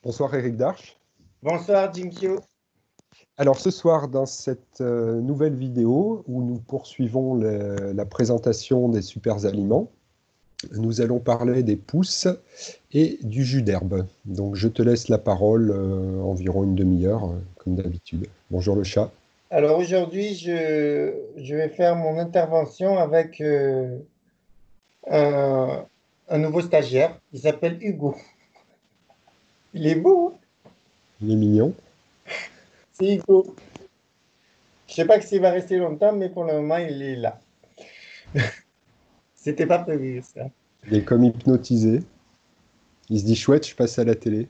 Bonsoir Eric Darche. Bonsoir Jinkyo. Alors ce soir, dans cette nouvelle vidéo où nous poursuivons la présentation des super aliments, nous allons parler des pousses et du jus d'herbe. Donc je te laisse la parole environ une demi-heure, comme d'habitude. Bonjour le chat. Alors aujourd'hui, je vais faire mon intervention avec un, un nouveau stagiaire. Il s'appelle Hugo. Il est beau, hein. Il est mignon. C'est Hugo. Je sais pas s'il va rester longtemps, mais pour le moment, il est là. C'était pas prévu, ça. Il est comme hypnotisé. Il se dit chouette, je passe à la télé.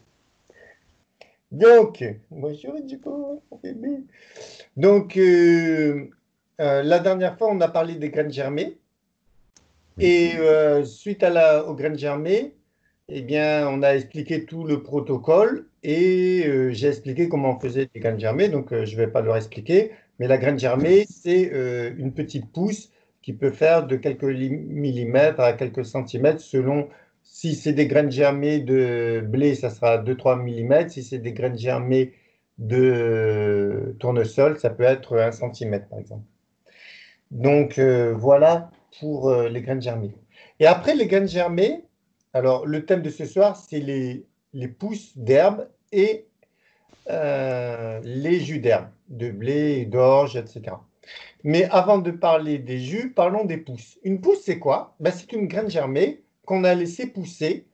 Donc, bonjour Hugo, mon bébé. Donc, la dernière fois, on a parlé des graines germées. Et suite aux graines germées, eh bien, on a expliqué tout le protocole et j'ai expliqué comment on faisait des graines germées, donc je ne vais pas leur expliquer. Mais la graine germée, c'est une petite pousse qui peut faire de quelques millimètres à quelques centimètres selon si c'est des graines germées de blé, ça sera 2-3 millimètres. Si c'est des graines germées de tournesol, ça peut être 1 centimètre, par exemple. Donc voilà pour les graines germées. Et après les graines germées, alors le thème de ce soir, c'est les pousses d'herbe et les jus d'herbe, de blé, d'orge, etc. Mais avant de parler des jus, parlons des pousses. Une pousse, c'est quoi? Ben, c'est une graine germée qu'on a laissé pousser,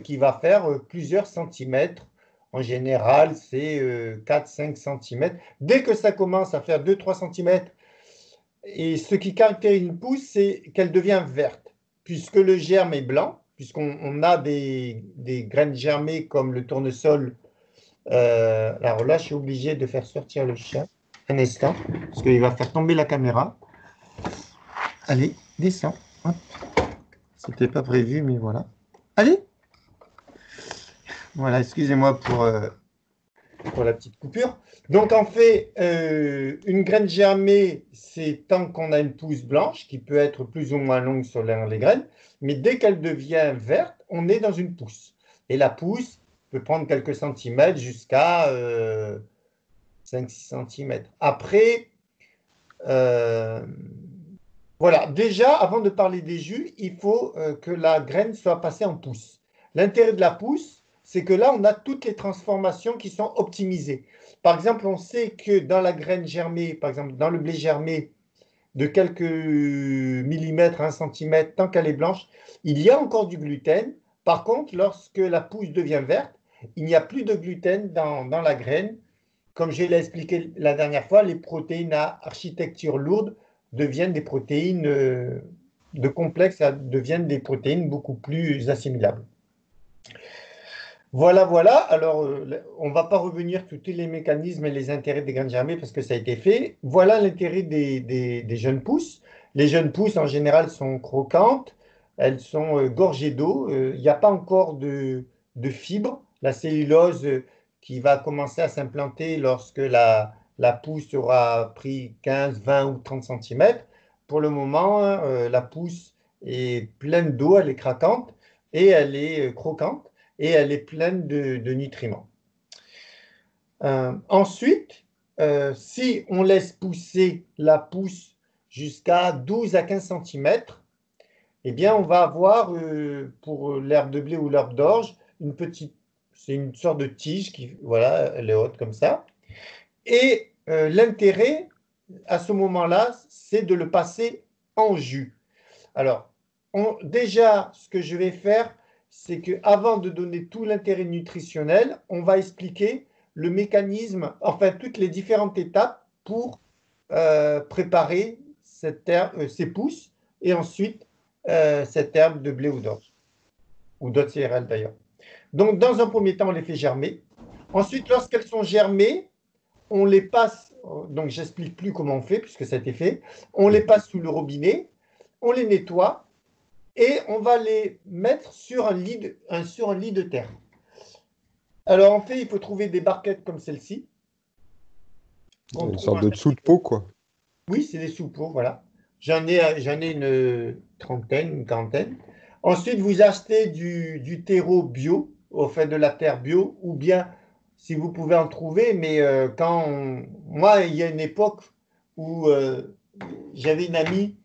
qui va faire plusieurs centimètres. En général, c'est 4-5 centimètres. Dès que ça commence à faire 2-3 centimètres, et ce qui caractérise une pousse, c'est qu'elle devient verte, puisque le germe est blanc, puisqu'on a des graines germées comme le tournesol. Alors là, je suis obligé de faire sortir le chat un instant, parce qu'il va faire tomber la caméra. Allez, descends. Hop. C'était pas prévu, mais voilà. Allez. Voilà, excusez-moi pour la petite coupure. Donc, en fait, une graine germée, c'est tant qu'on a une pousse blanche, qui peut être plus ou moins longue selon les graines, mais dès qu'elle devient verte, on est dans une pousse. Et la pousse peut prendre quelques centimètres jusqu'à 5-6 centimètres. Après, voilà, déjà, avant de parler des jus, il faut que la graine soit passée en pousse. L'intérêt de la pousse, c'est que là, on a toutes les transformations qui sont optimisées. Par exemple, on sait que dans la graine germée, par exemple, dans le blé germé, de quelques millimètres, 1 centimètre, tant qu'elle est blanche, il y a encore du gluten. Par contre, lorsque la pousse devient verte, il n'y a plus de gluten dans la graine. Comme je l'ai expliqué la dernière fois, les protéines à architecture lourde deviennent des protéines de complexe, deviennent des protéines beaucoup plus assimilables. Voilà, voilà. Alors, on ne va pas revenir sur tous les mécanismes et les intérêts des graines germées parce que ça a été fait. Voilà l'intérêt des jeunes pousses. Les jeunes pousses, en général, sont croquantes. Elles sont gorgées d'eau. Il n'y a pas encore de fibres. La cellulose qui va commencer à s'implanter lorsque la pousse aura pris 15, 20 ou 30 centimètres. Pour le moment, la pousse est pleine d'eau, elle est craquante et elle est croquante et elle est pleine de nutriments. Ensuite, si on laisse pousser la pousse jusqu'à 12 à 15 centimètres, eh bien, on va avoir, pour l'herbe de blé ou l'herbe d'orge, c'est une sorte de tige qui, voilà, elle est haute comme ça. Et l'intérêt, à ce moment-là, c'est de le passer en jus. Alors, déjà, ce que je vais faire, c'est qu'avant de donner tout l'intérêt nutritionnel, on va expliquer le mécanisme, enfin toutes les différentes étapes pour préparer ces pousses et ensuite cette herbe de blé ou d'orge, ou d'autres céréales d'ailleurs. Donc, dans un premier temps, on les fait germer. Ensuite, lorsqu'elles sont germées, on les passe, donc j'explique plus comment on fait puisque ça a été fait, on les passe sous le robinet, on les nettoie, et on va les mettre sur un lit de terre. Alors en fait, il faut trouver des barquettes comme celle-ci. Une sorte de dessous de peau, quoi. Oui, c'est des sous-pots, voilà. J'en ai une trentaine, une quarantaine. Ensuite, vous achetez du terreau bio. au fait de la terre bio, ou bien si vous pouvez en trouver, mais moi, il y a une époque où j'avais une amie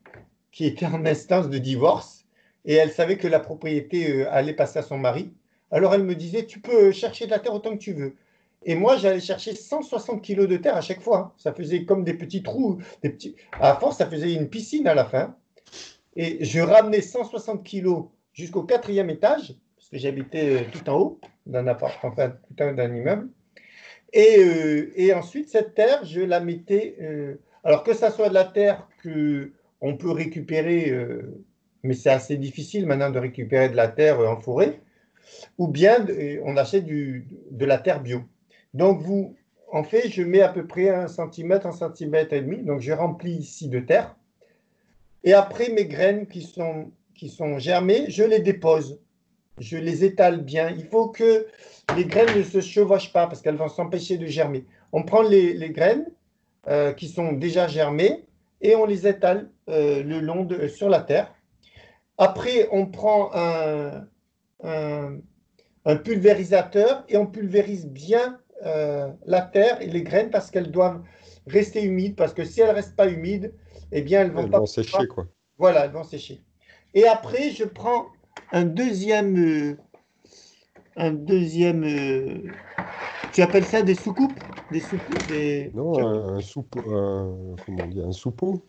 qui était en instance de divorce et elle savait que la propriété allait passer à son mari. Alors elle me disait, tu peux chercher de la terre autant que tu veux. Et moi, j'allais chercher 160 kilos de terre à chaque fois, hein. Ça faisait comme des petits trous, des petits. À force, ça faisait une piscine à la fin. Et je ramenais 160 kilos jusqu'au quatrième étage, parce que j'habitais tout en haut d'un appart, enfin tout en haut d'un immeuble. Et ensuite, cette terre, je la mettais. Alors que ça soit de la terre que on peut récupérer, mais c'est assez difficile maintenant de récupérer de la terre en forêt, ou bien on achète de la terre bio. Donc, en fait, je mets à peu près 1 centimètre et demi. Donc, je remplis ici de terre. Et après, mes graines qui sont germées, je les dépose. Je les étale bien. Il faut que les graines ne se chevauchent pas parce qu'elles vont s'empêcher de germer. On prend les graines qui sont déjà germées et on les étale le long sur la terre. Après, on prend un, un pulvérisateur et on pulvérise bien la terre et les graines parce qu'elles doivent rester humides parce que si elles ne restent pas humides, eh bien, elles vont Elles pas vont pouvoir. sécher, quoi. Voilà, elles vont sécher. Et après, je prends un deuxième, tu appelles ça des soucoupes? Des soucoupes, Non, comment on dit, un soupeau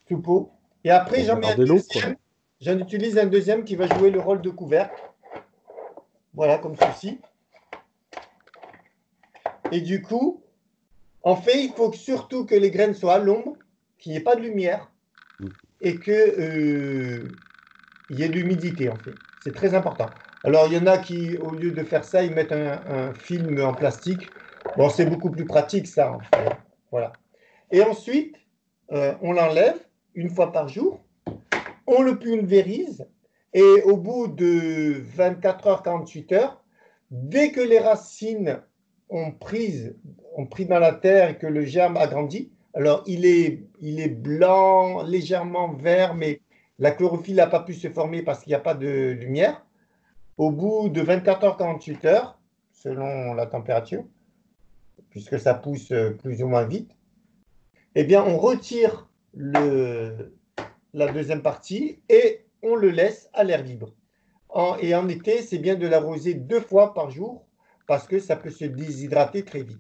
soupeaux. Et après, pour j'en mets un garder l'eau, quoi. deuxième. J'en utilise un deuxième qui va jouer le rôle de couvercle. Voilà, comme ceci. Et du coup, en fait, il faut surtout que les graines soient à l'ombre, qu'il n'y ait pas de lumière Mm. et qu'il y ait de l'humidité, en fait. C'est très important. Alors, il y en a qui, au lieu de faire ça, ils mettent un film en plastique. Bon, c'est beaucoup plus pratique, ça, en fait. Voilà. Et ensuite, on l'enlève une fois par jour, on le pulvérise et au bout de 24 heures, 48 heures, dès que les racines ont pris dans la terre et que le germe a grandi, alors il est blanc, légèrement vert, mais la chlorophylle n'a pas pu se former parce qu'il n'y a pas de lumière. Au bout de 24 heures, 48 heures, selon la température, puisque ça pousse plus ou moins vite, eh bien, on retire la deuxième partie et on le laisse à l'air libre. Et en été, c'est bien de l'arroser 2 fois par jour parce que ça peut se déshydrater très vite.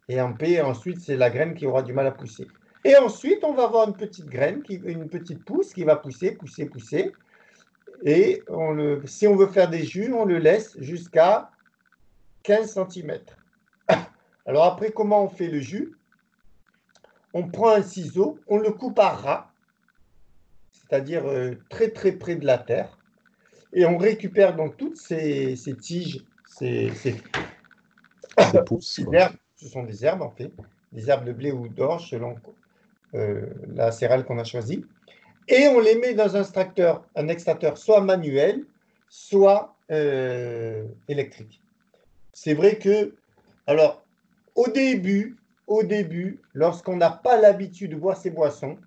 Et en paix, ensuite, c'est la graine qui aura du mal à pousser. Et ensuite, on va avoir une petite graine, une petite pousse qui va pousser, pousser, pousser. Et si on veut faire des jus, on le laisse jusqu'à 15 centimètres. Alors après, comment on fait le jus? On prend un ciseau, on le coupe à ras, c'est-à-dire très très près de la terre. Et on récupère donc toutes ces tiges, ces Ces pousses, quoi. herbes, ce sont des herbes en fait, des herbes de blé ou d'orge selon la céréale qu'on a choisie. Et on les met dans un extracteur soit manuel, soit électrique. C'est vrai que, alors, au début, lorsqu'on n'a pas l'habitude de boire ces boissons,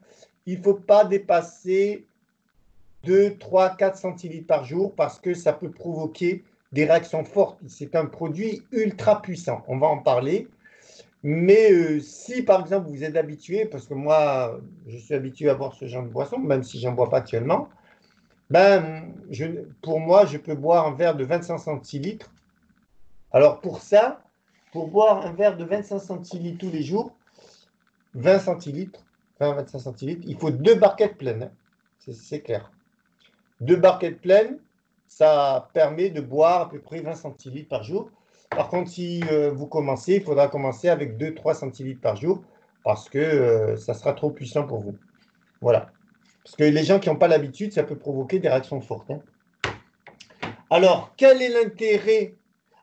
il ne faut pas dépasser 2, 3, 4 centilitres par jour parce que ça peut provoquer des réactions fortes. C'est un produit ultra puissant. On va en parler. Mais si par exemple vous êtes habitué, parce que moi je suis habitué à boire ce genre de boisson, même si j'en bois pas actuellement, pour moi je peux boire un verre de 25 centilitres. Alors pour ça, pour boire un verre de 25 centilitres tous les jours, 20 centilitres, 20-25 centilitres, il faut 2 barquettes pleines, hein. C'est clair. 2 barquettes pleines, ça permet de boire à peu près 20 centilitres par jour. Par contre, si vous commencez, il faudra commencer avec 2-3 centilitres par jour parce que ça sera trop puissant pour vous. Voilà. Parce que les gens qui n'ont pas l'habitude, ça peut provoquer des réactions fortes, hein. Alors, quel est l'intérêt?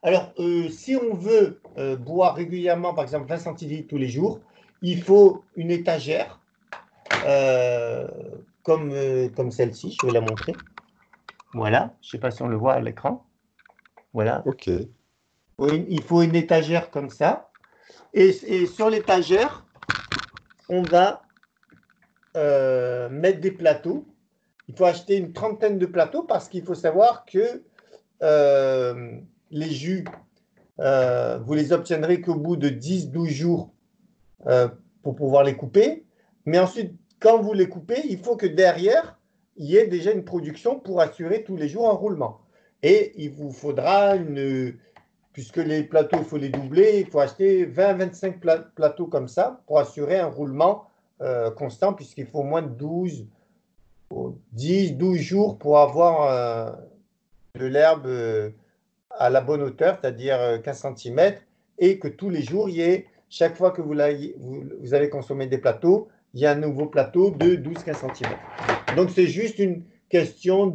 Alors, si on veut boire régulièrement, par exemple 20 centilitres tous les jours, il faut une étagère euh, comme celle-ci. Je vais la montrer. Voilà, je ne sais pas si on le voit à l'écran. Voilà. Ok. Oui, il faut une étagère comme ça. Et sur l'étagère, on va mettre des plateaux. Il faut acheter une trentaine de plateaux parce qu'il faut savoir que les jus, vous les obtiendrez qu'au bout de 10-12 jours pour pouvoir les couper. Mais ensuite, quand vous les coupez, il faut que derrière, il y ait déjà une production pour assurer tous les jours un roulement. Et il vous faudra puisque les plateaux, il faut les doubler, il faut acheter 20-25 plateaux comme ça pour assurer un roulement constant, puisqu'il faut au moins 10-12 jours pour avoir de l'herbe à la bonne hauteur, c'est-à-dire 15 cm, et que tous les jours, il y ait, chaque fois que vous allez consommer des plateaux, il y a un nouveau plateau de 12-15 cm. Donc, c'est juste une question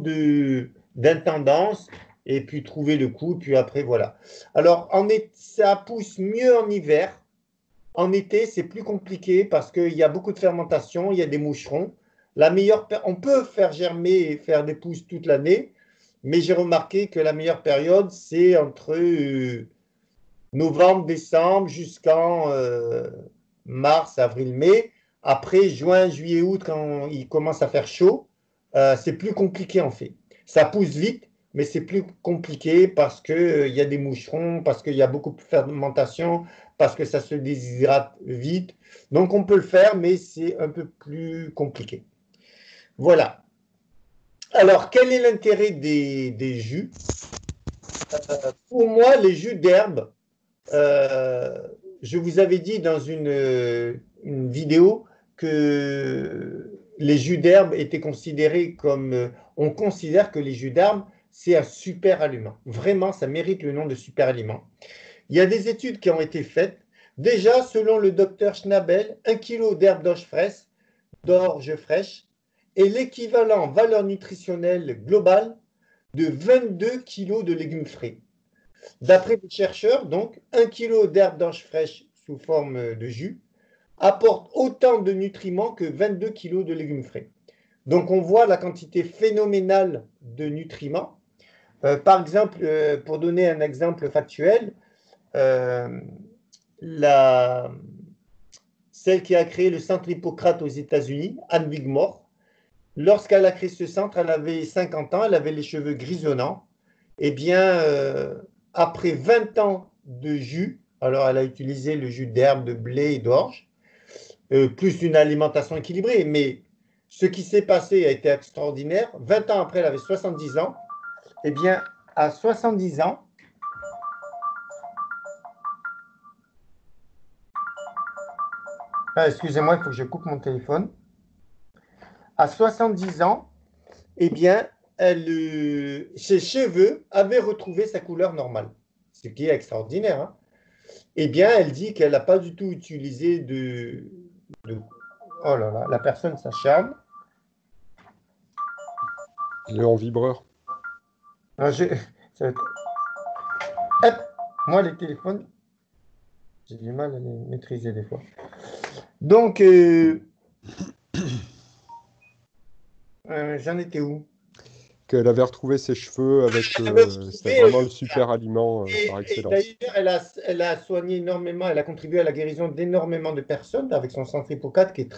d'intendance, et puis trouver le coup, puis après, voilà. Alors, ça pousse mieux en hiver. En été, c'est plus compliqué parce qu'il y a beaucoup de fermentation, il y a des moucherons. On peut faire germer et faire des pousses toute l'année, mais j'ai remarqué que la meilleure période, c'est entre novembre, décembre jusqu'en mars, avril, mai. Après, juin, juillet, août, quand il commence à faire chaud, c'est plus compliqué en fait. Ça pousse vite, mais c'est plus compliqué parce qu'il y a des moucherons, parce qu'il y a beaucoup de fermentation, parce que ça se déshydrate vite. Donc, on peut le faire, mais c'est un peu plus compliqué. Voilà. Alors, quel est l'intérêt des jus? Pour moi, les jus d'herbe, je vous avais dit dans une vidéo que les jus d'herbe étaient considérés comme... on considère que les jus d'herbe, c'est un super aliment. Vraiment, ça mérite le nom de super aliment. Il y a des études qui ont été faites. Déjà, selon le docteur Schnabel, 1 kg d'herbe d'orge fraîche est l'équivalent en valeur nutritionnelle globale de 22 kg de légumes frais. D'après les chercheurs, donc, 1 kg d'herbe d'orge fraîche sous forme de jus apporte autant de nutriments que 22 kg de légumes frais. Donc, on voit la quantité phénoménale de nutriments. Par exemple, pour donner un exemple factuel, celle qui a créé le centre Hippocrate aux États-Unis, Anne Wigmore, lorsqu'elle a créé ce centre, elle avait 50 ans, elle avait les cheveux grisonnants. Eh bien, après 20 ans de jus, alors elle a utilisé le jus d'herbe, de blé et d'orge, plus une alimentation équilibrée, mais ce qui s'est passé a été extraordinaire. 20 ans après, elle avait 70 ans. Eh bien, à 70 ans, excusez-moi, il faut que je coupe mon téléphone. À 70 ans, eh bien, ses cheveux avaient retrouvé sa couleur normale, ce qui est extraordinaire. Hein. Eh bien, elle dit qu'elle n'a pas du tout utilisé Oh là là, la personne s'acharne. Il est en vibreur. Non, Hop, moi, les téléphones, j'ai du mal à les maîtriser des fois. Donc, j'en étais où? Qu'elle avait retrouvé ses cheveux avec... c'était vraiment le super aliment par excellence. D'ailleurs, elle a soigné énormément, elle a contribué à la guérison d'énormément de personnes avec son centre Hippocrate qui est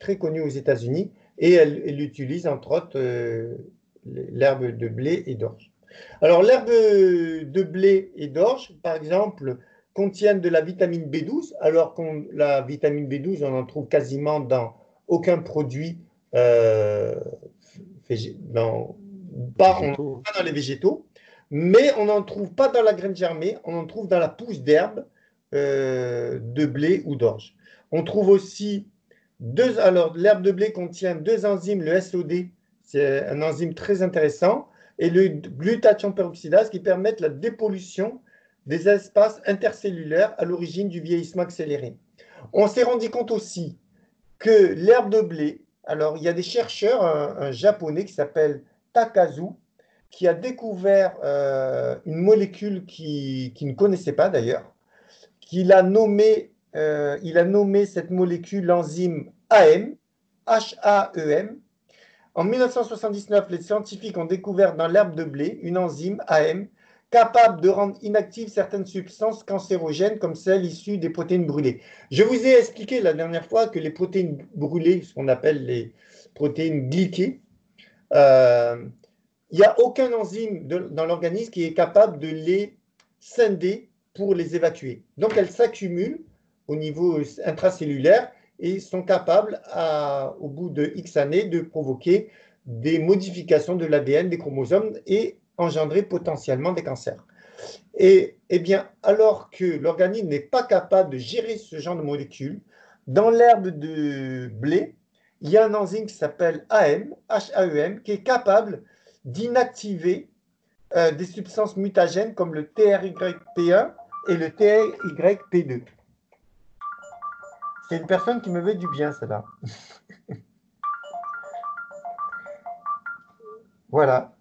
très connu aux États-Unis et elle utilise entre autres l'herbe de blé et d'orge. Alors, l'herbe de blé et d'orge, par exemple, contiennent de la vitamine B12, alors que la vitamine B12, on n'en trouve quasiment dans aucun produit pas dans les végétaux, mais on n'en trouve pas dans la graine germée, on en trouve dans la pousse d'herbe de blé ou d'orge. On trouve aussi alors l'herbe de blé contient 2 enzymes, le SOD, c'est un enzyme très intéressant, et le glutathion peroxydase qui permettent la dépollution des espaces intercellulaires à l'origine du vieillissement accéléré. On s'est rendu compte aussi que l'herbe de blé, alors il y a des chercheurs, un japonais qui s'appelle Takazu, qui a découvert une molécule qu'il ne connaissait pas d'ailleurs, il a nommé cette molécule l'enzyme AEM, HAEM. En 1979, les scientifiques ont découvert dans l'herbe de blé une enzyme AEM capable de rendre inactives certaines substances cancérogènes comme celles issues des protéines brûlées. Je vous ai expliqué la dernière fois que les protéines brûlées, ce qu'on appelle les protéines glyquées, il n'y a aucun enzyme dans l'organisme qui est capable de les scinder pour les évacuer. Donc, elles s'accumulent au niveau intracellulaire et sont capables, au bout de X années, de provoquer des modifications de l'ADN des chromosomes et engendrer potentiellement des cancers. Et eh bien, alors que l'organisme n'est pas capable de gérer ce genre de molécules, dans l'herbe de blé, il y a un enzyme qui s'appelle AM, HAEM, qui est capable d'inactiver des substances mutagènes comme le TRYP1 et le TRYP2. C'est une personne qui me veut du bien, celle-là. Voilà.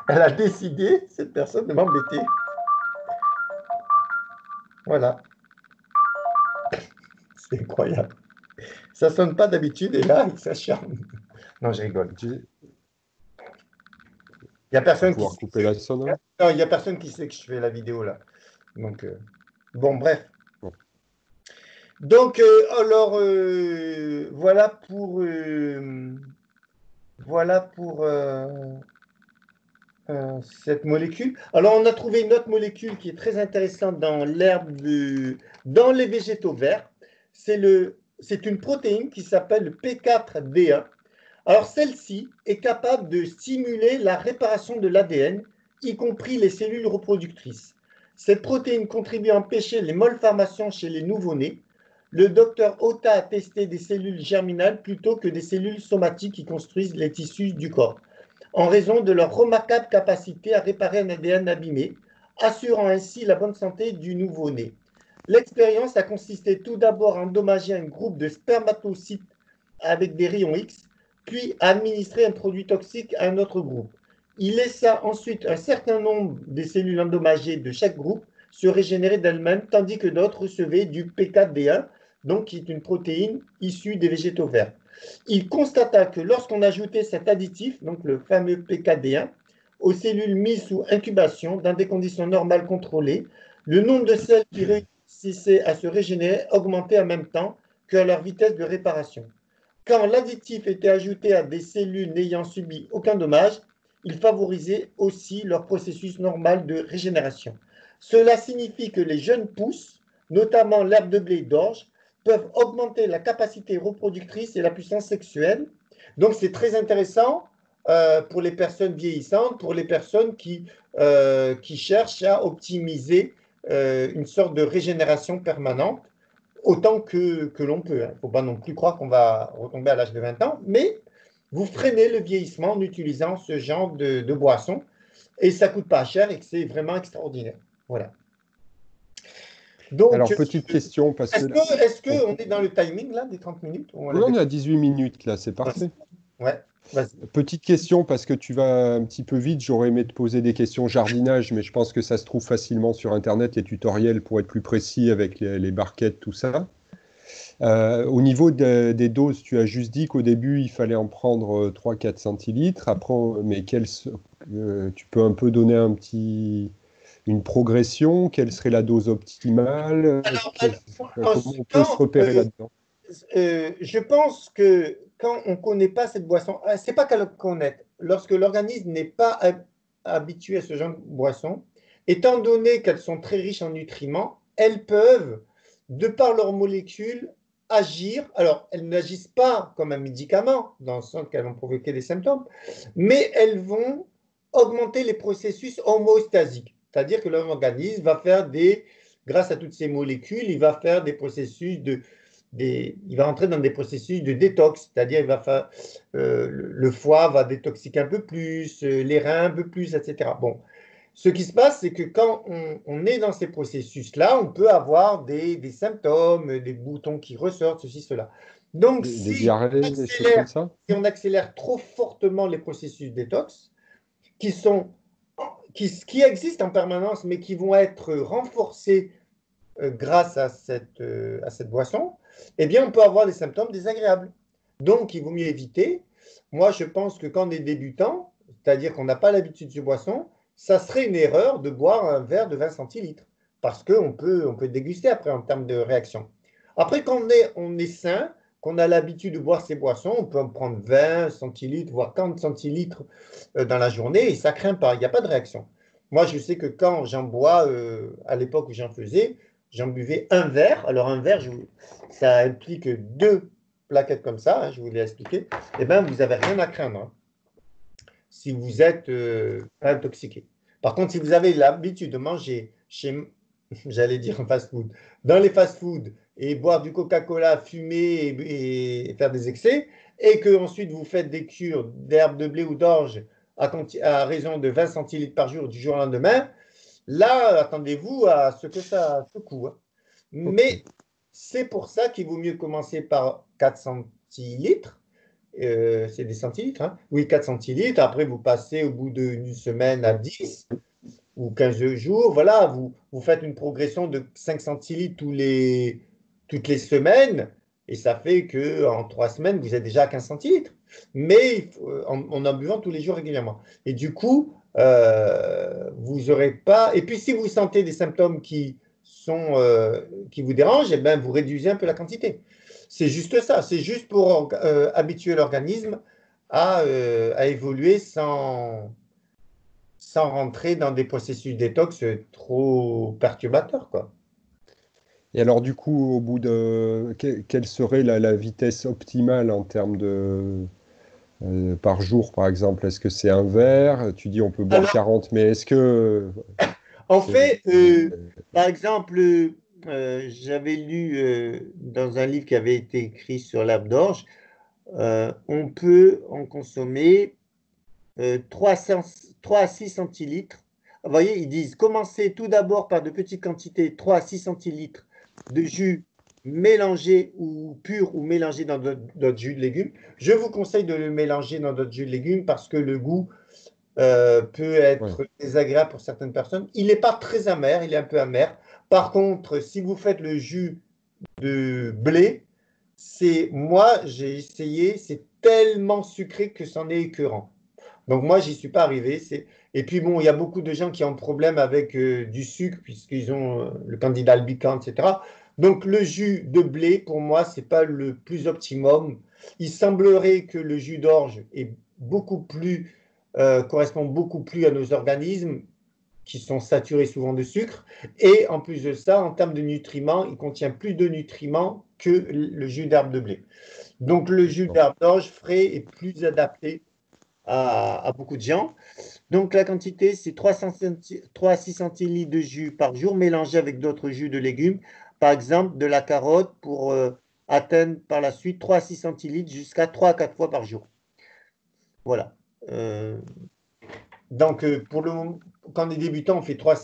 Elle a décidé, cette personne, de m'embêter. Voilà. C'est incroyable. Ça ne sonne pas d'habitude et là, il s'acharne. Non, je rigole. Tu Il n'y a personne vas qui pouvoir sait couper la sonnerie. non, il y a personne qui sait que je fais la vidéo là. Donc, bon, bref. Bon. Donc, alors, voilà pour cette molécule. Alors, on a trouvé une autre molécule qui est très intéressante dans l'herbe, dans les végétaux verts. C'est une protéine qui s'appelle le P4D1. Alors, celle-ci est capable de stimuler la réparation de l'ADN, y compris les cellules reproductrices. Cette protéine contribue à empêcher les malformations chez les nouveau-nés. Le docteur Ota a testé des cellules germinales plutôt que des cellules somatiques qui construisent les tissus du corps, en raison de leur remarquable capacité à réparer un ADN abîmé, assurant ainsi la bonne santé du nouveau-né. L'expérience a consisté tout d'abord à endommager un groupe de spermatocytes avec des rayons X, puis à administrer un produit toxique à un autre groupe. Il laissa ensuite un certain nombre des cellules endommagées de chaque groupe se régénérer d'elles-mêmes, tandis que d'autres recevaient du P4D1, donc qui est une protéine issue des végétaux verts. Il constata que lorsqu'on ajoutait cet additif, donc le fameux PKD1, aux cellules mises sous incubation dans des conditions normales contrôlées, le nombre de cellules qui réussissaient à se régénérer augmentait en même temps que leur vitesse de réparation. Quand l'additif était ajouté à des cellules n'ayant subi aucun dommage, il favorisait aussi leur processus normal de régénération. Cela signifie que les jeunes pousses, notamment l'herbe de blé d'orge, peuvent augmenter la capacité reproductrice et la puissance sexuelle. Donc, c'est très intéressant pour les personnes vieillissantes, pour les personnes qui cherchent à optimiser une sorte de régénération permanente, autant que l'on peut. Il ne faut pas non plus croire qu'on va retomber à l'âge de 20 ans, mais vous freinez le vieillissement en utilisant ce genre de boisson, et ça ne coûte pas cher et que c'est vraiment extraordinaire. Voilà. Donc, Alors, petite question, parce que... est-ce qu'on est dans le timing là, des 30 minutes on est à 18 minutes, là, c'est parfait. Ouais, vas-y. Petite question, parce que tu vas un petit peu vite, j'aurais aimé te poser des questions jardinage, mais je pense que ça se trouve facilement sur Internet, les tutoriels pour être plus précis avec les barquettes, tout ça. Au niveau des doses, tu as juste dit qu'au début, il fallait en prendre 3-4 centilitres. Après, mais tu peux un peu donner une progression? Quelle serait la dose optimale? Comment on peut se repérer là-dedans? Je pense que quand on ne connaît pas cette boisson, c'est pas qu'à le connaître. Lorsque l'organisme n'est pas habitué à ce genre de boisson, étant donné qu'elles sont très riches en nutriments, elles peuvent, de par leurs molécules, agir. Alors, elles n'agissent pas comme un médicament, dans le sens qu'elles vont provoquer des symptômes, mais elles vont augmenter les processus homéostasiques. C'est-à-dire que l'organisme va faire grâce à toutes ces molécules, il va faire des processus il va entrer dans des processus de détox, c'est-à-dire le foie va détoxiquer un peu plus, les reins un peu plus, etc. Bon, ce qui se passe, c'est que quand on est dans ces processus-là, on peut avoir des symptômes, des boutons qui ressortent, ceci, cela. Donc, Des diarrhées, des choses comme ça? si on accélère trop fortement les processus détox, qui existent en permanence, mais qui vont être renforcés grâce à cette boisson, eh bien, on peut avoir des symptômes désagréables. Donc, il vaut mieux éviter. Moi, je pense que quand on est débutant, c'est-à-dire qu'on n'a pas l'habitude de boisson, ça serait une erreur de boire un verre de 20 centilitres, parce qu'on peut déguster après en termes de réaction. Après, quand on est sain, qu'on a l'habitude de boire ces boissons, on peut en prendre 20 centilitres, voire 40 centilitres dans la journée, et ça ne craint pas, il n'y a pas de réaction. Moi, je sais que quand j'en bois, à l'époque où j'en faisais, j'en buvais un verre. Alors, un verre, ça implique 2 plaquettes comme ça, hein, je vous l'ai expliqué. Eh bien, vous n'avez rien à craindre, hein, si vous êtes pas intoxiqué. Par contre, si vous avez l'habitude de manger j'allais dire en fast-food, dans les fast-food et boire du Coca-Cola, fumer et faire des excès, et que ensuite vous faites des cures d'herbe de blé ou d'orge à raison de 20 centilitres par jour du jour au lendemain, là, attendez-vous à ce que ça secoue, hein. Mais c'est pour ça qu'il vaut mieux commencer par 4 centilitres. C'est des centilitres, hein. Oui, 4 centilitres. Après, vous passez au bout d'une semaine à 10 ou 15 jours. Voilà, vous faites une progression de 5 centilitres toutes les semaines. Et ça fait qu'en 3 semaines, vous êtes déjà à 15 centilitres. Mais en buvant tous les jours régulièrement. Et du coup, vous n'aurez pas. Et puis, si vous sentez des symptômes qui vous dérangent, eh ben, vous réduisez un peu la quantité. C'est juste ça. C'est juste pour habituer l'organisme à évoluer sans rentrer dans des processus détox trop perturbateurs, quoi. Et alors, du coup, au bout de... Quelle serait la vitesse optimale en termes de... par jour, par exemple? Est-ce que c'est un verre? Tu dis on peut boire Alors, 40, mais est-ce que... en c'est- fait, par exemple, j'avais lu dans un livre qui avait été écrit sur l'herbe d'orge, on peut en consommer 300 3 à 6 centilitres. Vous voyez, ils disent commencez tout d'abord par de petites quantités, 3 à 6 centilitres de jus mélangé ou pur ou mélangé dans d'autres jus de légumes. Je vous conseille de le mélanger dans d'autres jus de légumes parce que le goût peut Ouais, être désagréable pour certaines personnes. Il n'est pas très amer, il est un peu amer. Par contre, si vous faites le jus de blé, moi, j'ai essayé, c'est tellement sucré que c'en est écœurant. Donc moi, j'y suis pas arrivé. Et puis bon, il y a beaucoup de gens qui ont problème avec du sucre puisqu'ils ont le candidat albicans, etc. Donc le jus de blé, pour moi, c'est pas le plus optimum. Il semblerait que le jus d'orge est correspond beaucoup plus à nos organismes qui sont saturés souvent de sucre. Et en plus de ça, en termes de nutriments, il contient plus de nutriments que le jus d'herbe de blé. Donc le jus d'accord. d'herbe d'orge frais est plus adapté à beaucoup de gens. Donc la quantité, c'est 3 à 6 centilitres de jus par jour mélangé avec d'autres jus de légumes. Par exemple, de la carotte pour atteindre par la suite 3 à 6 centilitres jusqu'à 3 à 4 fois par jour. Voilà. Euh, donc pour le moment, quand on est débutant, on fait 3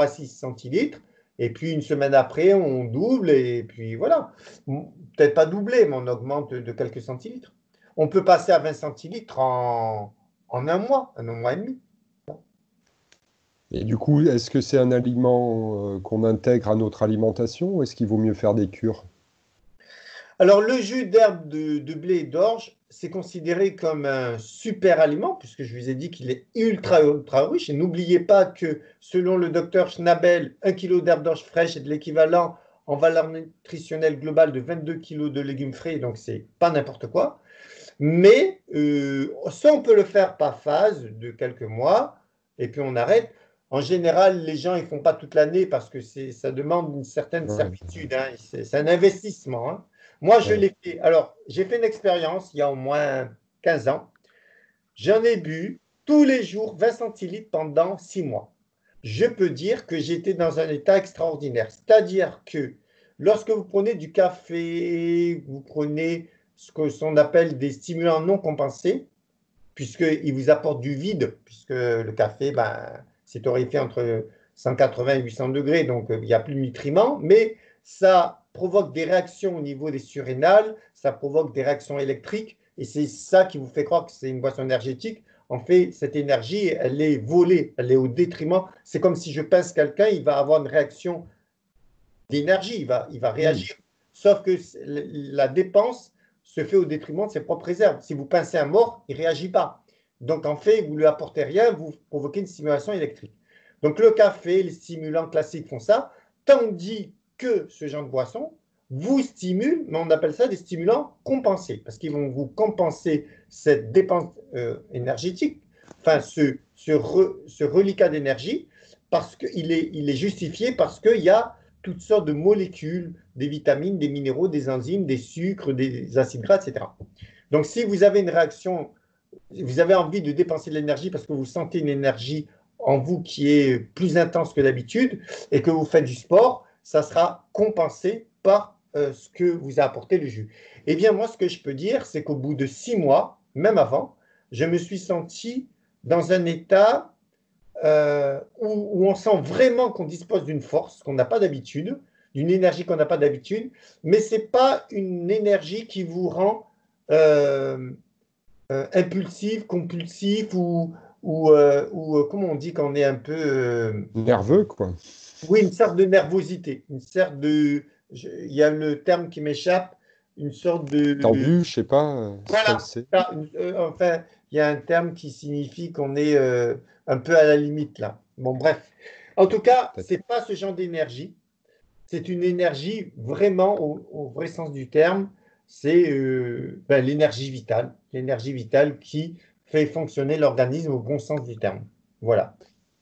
à 6 centilitres. Et puis une semaine après, on double. Et puis voilà. Peut-être pas doubler, mais on augmente de quelques centilitres. On peut passer à 20 centilitres en un mois et demi. Et du coup, est-ce que c'est un aliment qu'on intègre à notre alimentation ou est-ce qu'il vaut mieux faire des cures? Alors, le jus d'herbe de blé et d'orge, c'est considéré comme un super aliment, puisque je vous ai dit qu'il est ultra, ultra riche. Et n'oubliez pas que, selon le docteur Schnabel, 1 kg d'herbe d'orge fraîche est de l'équivalent en valeur nutritionnelle globale de 22 kg de légumes frais, donc c'est pas n'importe quoi. Mais ça, on peut le faire par phase de quelques mois, et puis on arrête. En général, les gens ne font pas toute l'année parce que ça demande une certaine Ouais, certitude, hein. C'est un investissement, hein. Moi, je ouais. l'ai fait. Alors, j'ai fait une expérience il y a au moins 15 ans. J'en ai bu tous les jours 20 centilitres pendant 6 mois. Je peux dire que j'étais dans un état extraordinaire. C'est-à-dire que lorsque vous prenez du café, vous prenez ce qu'on appelle des stimulants non compensés, puisqu'ils vous apportent du vide, puisque le café, ben, c'est torréfié entre 180 et 800 degrés, donc il n'y a plus de nutriments, mais ça provoque des réactions au niveau des surrénales, ça provoque des réactions électriques, et c'est ça qui vous fait croire que c'est une boisson énergétique. En fait, cette énergie, elle est volée, elle est au détriment. C'est comme si je pince quelqu'un, il va avoir une réaction d'énergie, il va Hmm, réagir. Sauf que la dépense se fait au détriment de ses propres réserves. Si vous pincez un mort, il ne réagit pas. Donc, en fait, vous ne lui apportez rien, vous provoquez une stimulation électrique. Donc, le café, les stimulants classiques font ça, tandis que ce genre de boisson vous stimulent, mais on appelle ça des stimulants compensés, parce qu'ils vont vous compenser cette dépense énergétique, enfin ce reliquat d'énergie, parce qu'il est, il est justifié parce qu'il y a toutes sortes de molécules, des vitamines, des minéraux, des enzymes, des sucres, des acides gras, etc. Donc si vous avez une réaction, vous avez envie de dépenser de l'énergie parce que vous sentez une énergie en vous qui est plus intense que d'habitude et que vous faites du sport, ça sera compensé par ce que vous a apporté le jus. Eh bien, moi, ce que je peux dire, c'est qu'au bout de 6 mois, même avant, je me suis senti dans un état où on sent vraiment qu'on dispose d'une force qu'on n'a pas d'habitude, d'une énergie qu'on n'a pas d'habitude, mais ce n'est pas une énergie qui vous rend impulsif, compulsif ou comment on dit quand on est un peu Nerveux, quoi. oui, une sorte de nervosité, une sorte de il y a le terme qui m'échappe, une sorte de Tendu, je sais pas, voilà, stressé. enfin, il y a un terme qui signifie qu'on est un peu à la limite là. Bon, bref. En tout cas, Peut-être. c'est pas ce genre d'énergie. C'est une énergie vraiment au vrai sens du terme. C'est l'énergie vitale qui fait fonctionner l'organisme au bon sens du terme. Voilà.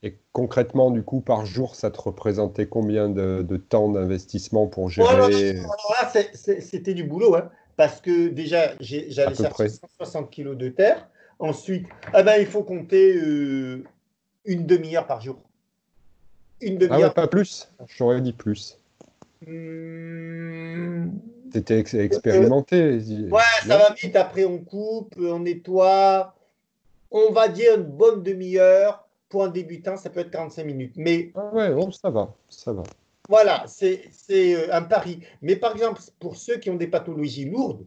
Et concrètement, du coup, par jour, ça te représentait combien de temps d'investissement pour Oh là là, gérer alors là, c'était du boulot, hein, parce que déjà, à j'allais peu chercher près? 160 kilos de terre. Ensuite, ah ben, il faut compter une demi-heure par jour. Une Ah ouais, demi-heure. pas plus. J'aurais dit plus. Hmm, T'étais euh, expérimenté, ouais, ça non? va vite. Après, on coupe, on nettoie. On va dire une bonne demi-heure. Pour un débutant, ça peut être 45 minutes. Mais Ah ouais, bon, ça va, ça va. voilà, c'est un pari. Mais par exemple, pour ceux qui ont des pathologies lourdes,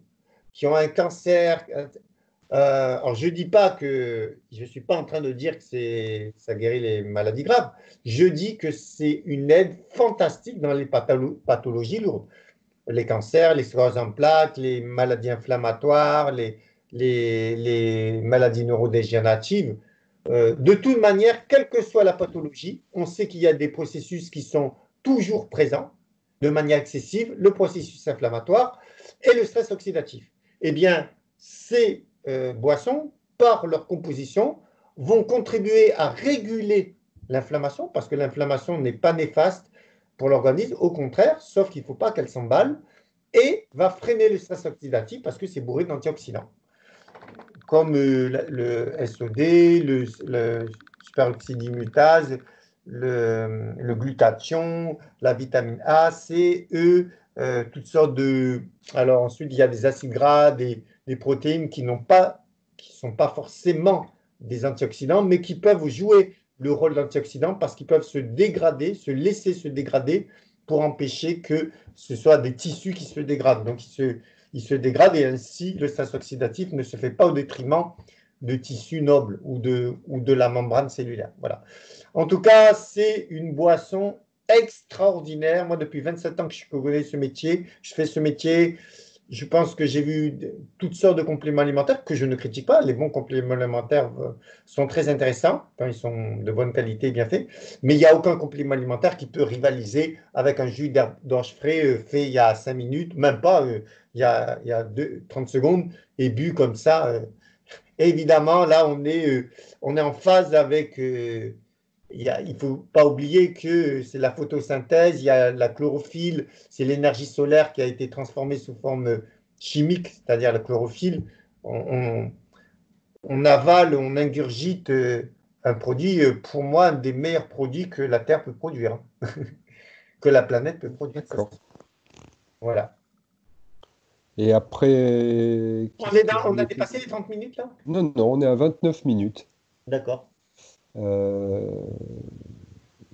qui ont un cancer, alors je ne dis pas que, je ne suis pas en train de dire que ça guérit les maladies graves. Je dis que c'est une aide fantastique dans les pathologies lourdes. Les cancers, les scléroses en plaques, les maladies inflammatoires, les maladies neurodégénératives. De toute manière, quelle que soit la pathologie, on sait qu'il y a des processus qui sont toujours présents de manière excessive, le processus inflammatoire et le stress oxydatif. Eh bien, ces boissons, par leur composition, vont contribuer à réguler l'inflammation, parce que l'inflammation n'est pas néfaste pour l'organisme, au contraire, sauf qu'il ne faut pas qu'elle s'emballe, et va freiner le stress oxydatif parce que c'est bourré d'antioxydants comme le SOD, le superoxydimutase, le glutathion, la vitamine A, C, E, toutes sortes de... Alors ensuite, il y a des acides gras, des protéines qui n'ont pas, qui ne sont pas forcément des antioxydants, mais qui peuvent jouer le rôle d'antioxydants parce qu'ils peuvent se dégrader, se laisser se dégrader pour empêcher que ce soit des tissus qui se dégradent. Donc, il se dégrade et ainsi le stress oxydatif ne se fait pas au détriment de tissus nobles ou de la membrane cellulaire. Voilà. En tout cas, c'est une boisson extraordinaire. Moi, depuis 27 ans que je connais ce métier, je fais ce métier. Je pense que j'ai vu toutes sortes de compléments alimentaires que je ne critique pas. Les bons compléments alimentaires sont très intéressants quand ils sont de bonne qualité, bien faits. Mais il n'y a aucun complément alimentaire qui peut rivaliser avec un jus d'orge frais fait il y a 5 minutes, même pas, il y a 30 secondes, et bu comme ça. Et évidemment, là, on est en phase avec il ne faut pas oublier que c'est la photosynthèse, il y a la chlorophylle, c'est l'énergie solaire qui a été transformée sous forme chimique, c'est-à-dire la chlorophylle. On, on avale, on ingurgite un produit, pour moi, un des meilleurs produits que la Terre peut produire, hein, que la planète peut produire. Ça, D'accord. voilà. Et après, qu'est-ce que je On a voulais te dépassé dire? les 30 minutes là? Non, non, on est à 29 minutes. D'accord. Euh,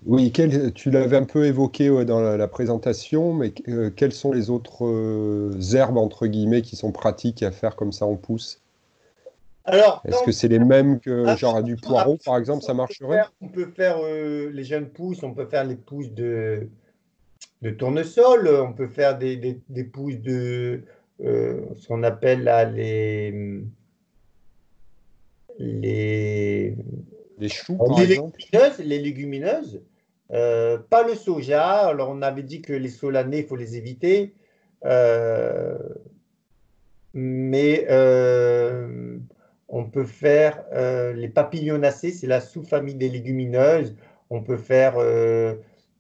Oui, tu l'avais un peu évoqué dans la présentation, mais quelles sont les autres herbes, entre guillemets, qui sont pratiques à faire comme ça en pouce? Alors, Est-ce que c'est les mêmes que ah, genre du poireau, par exemple, ça marcherait? on peut faire les jeunes pousses, on peut faire les pousses de tournesol, on peut faire des pousses de ce qu'on appelle là les, Les choux, par exemple? les légumineuses. Pas le soja. Alors, on avait dit que les solanés, il faut les éviter. Euh, mais on peut faire les papillonacées, c'est la sous-famille des légumineuses. On peut faire,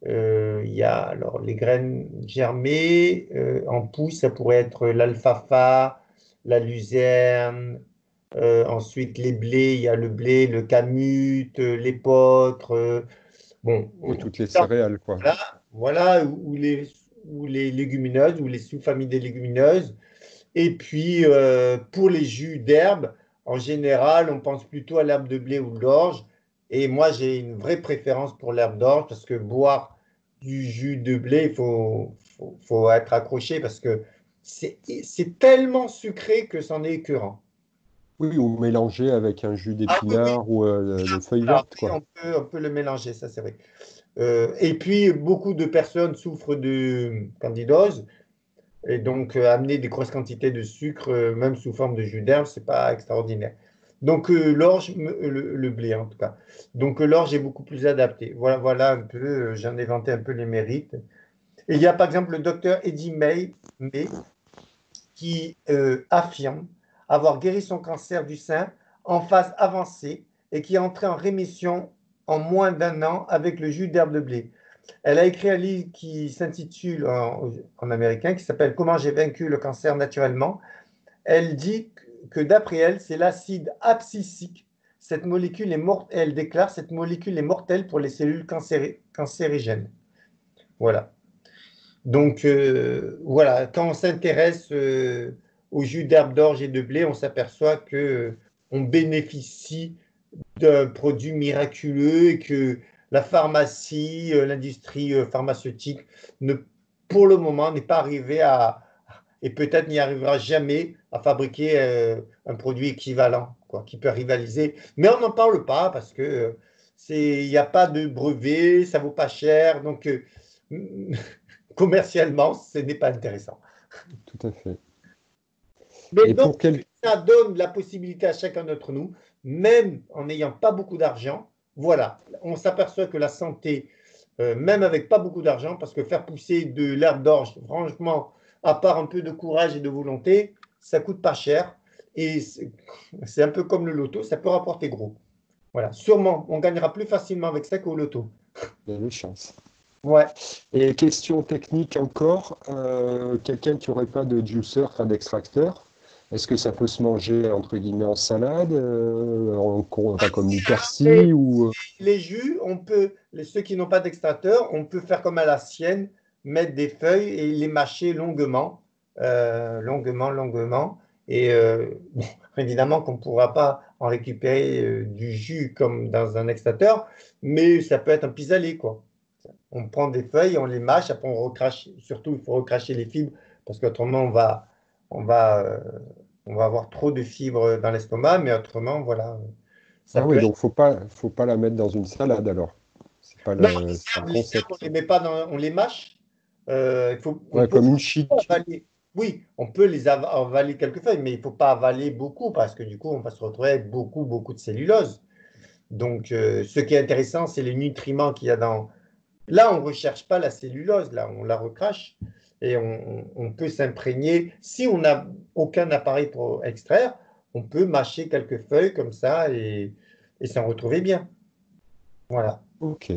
il y a alors les graines germées en pousse, ça pourrait être l'alfalfa, la luzerne. Ensuite, les blés, il y a le blé, le camut, l'épeautre. Bon, Oui, toutes les céréales, quoi. voilà, voilà, ou les légumineuses, ou les sous-familles des légumineuses. Et puis, pour les jus d'herbe, en général, on pense plutôt à l'herbe de blé ou de l'orge. Et moi, j'ai une vraie préférence pour l'herbe d'orge parce que boire du jus de blé, faut être accroché parce que c'est tellement sucré que c'en est écœurant. Oui, ou mélangé avec un jus Ah oui, oui, d'épinard ou de feuilles voilà, vertes, oui, quoi. on peut le mélanger, ça c'est vrai. Et puis, beaucoup de personnes souffrent de candidose. Et donc, amener des grosses quantités de sucre, même sous forme de jus d'herbe, c'est pas extraordinaire. Donc, l'orge, le blé en tout cas. Donc, l'orge est beaucoup plus adapté. Voilà, voilà un peu, j'en ai vanté un peu les mérites. Et il y a par exemple le docteur Eddie May qui affirme avoir guéri son cancer du sein en phase avancée et qui est entré en rémission en moins d'un an avec le jus d'herbe de blé. Elle a écrit un livre qui s'intitule en américain, qui s'appelle Comment j'ai vaincu le cancer naturellement. Elle dit que d'après elle, c'est l'acide abscisique. Cette molécule est morte, elle déclare cette molécule est mortelle pour les cellules cancérigènes. Voilà. Donc voilà, quand on s'intéresse au jus d'herbe d'orge et de blé, on s'aperçoit que on bénéficie d'un produit miraculeux et que la pharmacie, l'industrie pharmaceutique, ne, pour le moment, n'est pas arrivée à, et peut-être n'y arrivera jamais à fabriquer un produit équivalent, quoi, qui peut rivaliser. Mais on n'en parle pas parce que il n'y a pas de brevet, ça vaut pas cher, donc commercialement, ce n'est pas intéressant. Tout à fait. Mais Et donc, pour quel... ça donne la possibilité à chacun d'entre nous, même en n'ayant pas beaucoup d'argent, voilà, on s'aperçoit que la santé, même avec pas beaucoup d'argent, parce que faire pousser de l'herbe d'orge, franchement, à part un peu de courage et de volonté, ça coûte pas cher. Et c'est un peu comme le loto, ça peut rapporter gros. Voilà, sûrement, on gagnera plus facilement avec ça qu'au loto. Il y a des chances. Ouais. Et question technique encore, quelqu'un qui n'aurait pas de juicer, enfin d'extracteur, est-ce que ça peut se manger entre guillemets en salade, enfin, comme du Et persil ou les jus, ceux qui n'ont pas d'extracteur, on peut faire comme à la sienne, mettre des feuilles et les mâcher longuement, longuement. Et bon, évidemment qu'on ne pourra pas en récupérer du jus comme dans un extracteur, mais ça peut être un pis-aller, quoi. On prend des feuilles, on les mâche, après on recrache. Surtout, il faut recracher les fibres parce qu'autrement, on va, euh, on va avoir trop de fibres dans l'estomac, mais autrement, voilà, ça ah peut oui, être. donc faut pas la mettre dans une salade alors. Non, C'est pas le les herbes, on concept. les met pas dans, on les mâche. On Ouais, peut comme une chic. avaler. Oui, on peut avaler quelques feuilles, mais il ne faut pas avaler beaucoup parce que du coup, on va se retrouver avec beaucoup de cellulose. Donc, ce qui est intéressant, c'est les nutriments qu'il y a dans. Là, on ne recherche pas la cellulose, là, on la recrache et on peut s'imprégner. Si on n'a aucun appareil pour extraire, on peut mâcher quelques feuilles comme ça et s'en retrouver bien. Voilà. Ok.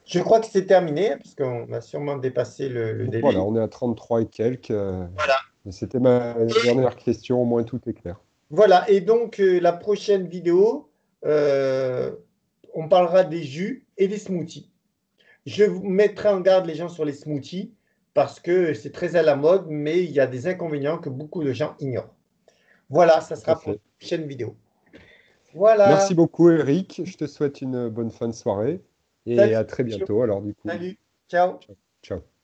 Je crois que c'est terminé, parce qu'on a sûrement dépassé le Donc voilà, délai. on est à 33 et quelques. Voilà. Et c'était ma dernière question, au moins tout est clair. Voilà. Et donc, la prochaine vidéo, euh, on parlera des jus et des smoothies. Je vous mettrai en garde les gens sur les smoothies, parce que c'est très à la mode, mais il y a des inconvénients que beaucoup de gens ignorent. Voilà, ça Tout à sera pour fait. la prochaine vidéo. Voilà. Merci beaucoup, Eric. Je te souhaite une bonne fin de soirée et Salut. à très bientôt. Alors, du coup, Salut. Ciao. ciao. Ciao.